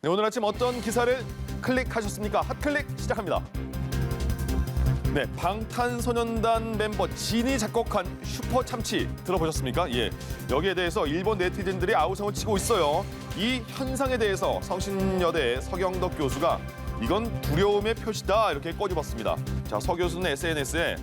네, 오늘 아침 어떤 기사를 클릭하셨습니까? 핫클릭 시작합니다. 네, 방탄소년단 멤버 진이 작곡한 슈퍼 참치 들어보셨습니까? 예, 여기에 대해서 일본 네티즌들이 아우성을 치고 있어요. 이 현상에 대해서 성신여대 서경덕 교수가 이건 두려움의 표시다 이렇게 꼬집었습니다. 자, 서 교수는 SNS에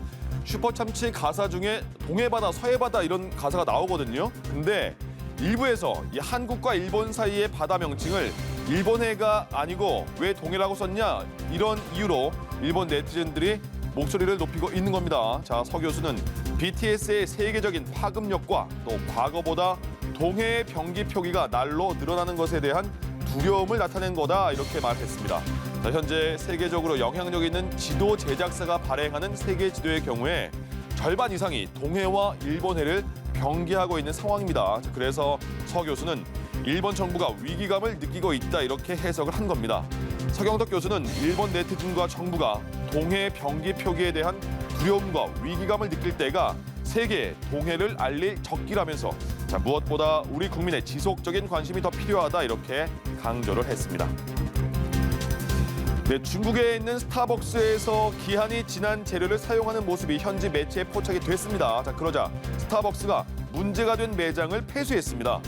슈퍼 참치 가사 중에 동해바다, 서해바다 이런 가사가 나오거든요. 근데 일부에서 이 한국과 일본 사이의 바다 명칭을 일본해가 아니고 왜 동해라고 썼냐 이런 이유로 일본 네티즌들이 목소리를 높이고 있는 겁니다. 자, 서 교수는 BTS의 세계적인 파급력과 또 과거보다 동해의 병기 표기가 날로 늘어나는 것에 대한 두려움을 나타낸 거다 이렇게 말했습니다. 자, 현재 세계적으로 영향력 있는 지도 제작사가 발행하는 세계 지도의 경우에 절반 이상이 동해와 일본해를 병기하고 있는 상황입니다. 자, 그래서 서 교수는 일본 정부가 위기감을 느끼고 있다 이렇게 해석을 한 겁니다. 서경덕 교수는 일본 네티즌과 정부가 동해 병기 표기에 대한 두려움과 위기감을 느낄 때가 세계에 동해를 알릴 적기라면서 자, 무엇보다 우리 국민의 지속적인 관심이 더 필요하다 이렇게 강조를 했습니다. 네, 중국에 있는 스타벅스에서 기한이 지난 재료를 사용하는 모습이 현지 매체에 포착이 됐습니다. 자, 그러자 스타벅스가 문제가 된 매장을 폐쇄했습니다.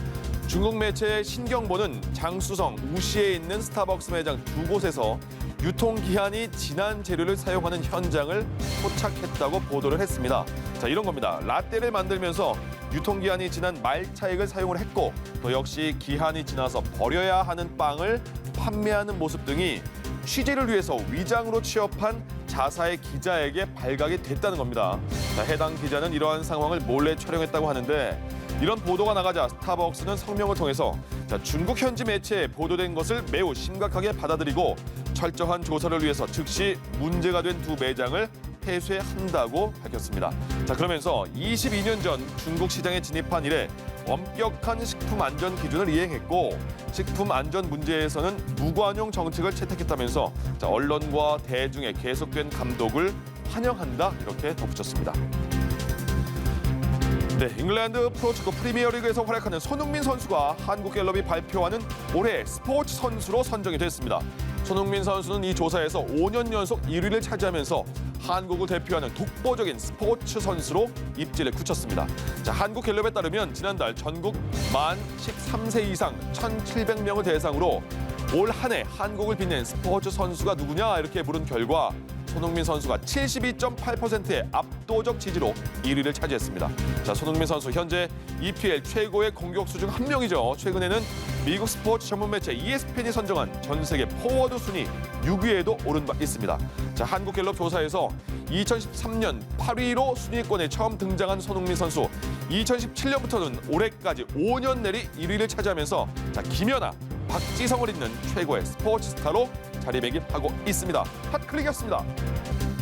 중국 매체 신경보는 장쑤성, 우시에 있는 스타벅스 매장 두 곳에서 유통기한이 지난 재료를 사용하는 현장을 포착했다고 보도를 했습니다. 자, 이런 겁니다. 라떼를 만들면서 유통기한이 지난 말차액을 사용을 했고 또 역시 기한이 지나서 버려야 하는 빵을 판매하는 모습 등이 취재를 위해서 위장으로 취업한 자사의 기자에게 발각이 됐다는 겁니다. 자, 해당 기자는 이러한 상황을 몰래 촬영했다고 하는데 이런 보도가 나가자 스타벅스는 성명을 통해서 자, 중국 현지 매체에 보도된 것을 매우 심각하게 받아들이고 철저한 조사를 위해서 즉시 문제가 된 두 매장을 폐쇄한다고 밝혔습니다. 자, 그러면서 22년 전 중국 시장에 진입한 이래 엄격한 식품 안전 기준을 이행했고 식품 안전 문제에서는 무관용 정책을 채택했다면서 자, 언론과 대중의 계속된 감독을 환영한다 이렇게 덧붙였습니다. 네, 잉글랜드 프로축구 프리미어리그에서 활약하는 손흥민 선수가 한국갤럽이 발표하는 올해 스포츠 선수로 선정이 됐습니다. 손흥민 선수는 이 조사에서 5년 연속 1위를 차지하면서 한국을 대표하는 독보적인 스포츠 선수로 입지를 굳혔습니다. 자, 한국갤럽에 따르면 지난달 전국 만 13세 이상 1,700명을 대상으로 올 한 해 한국을 빛낸 스포츠 선수가 누구냐 이렇게 물은 결과 손흥민 선수가 72.8%의 압도적 지지로 1위를 차지했습니다. 자, 손흥민 선수 현재 EPL 최고의 공격수 중 한 명이죠. 최근에는 미국 스포츠 전문 매체 ESPN이 선정한 전 세계 포워드 순위 6위에도 오른 바 있습니다. 자, 한국갤럽 조사에서 2013년 8위로 순위권에 처음 등장한 손흥민 선수 2017년부터는 올해까지 5년 내리 1위를 차지하면서 자, 김연아, 박지성을 잇는 최고의 스포츠 스타로 자리매김하고 있습니다. 핫클릭이었습니다.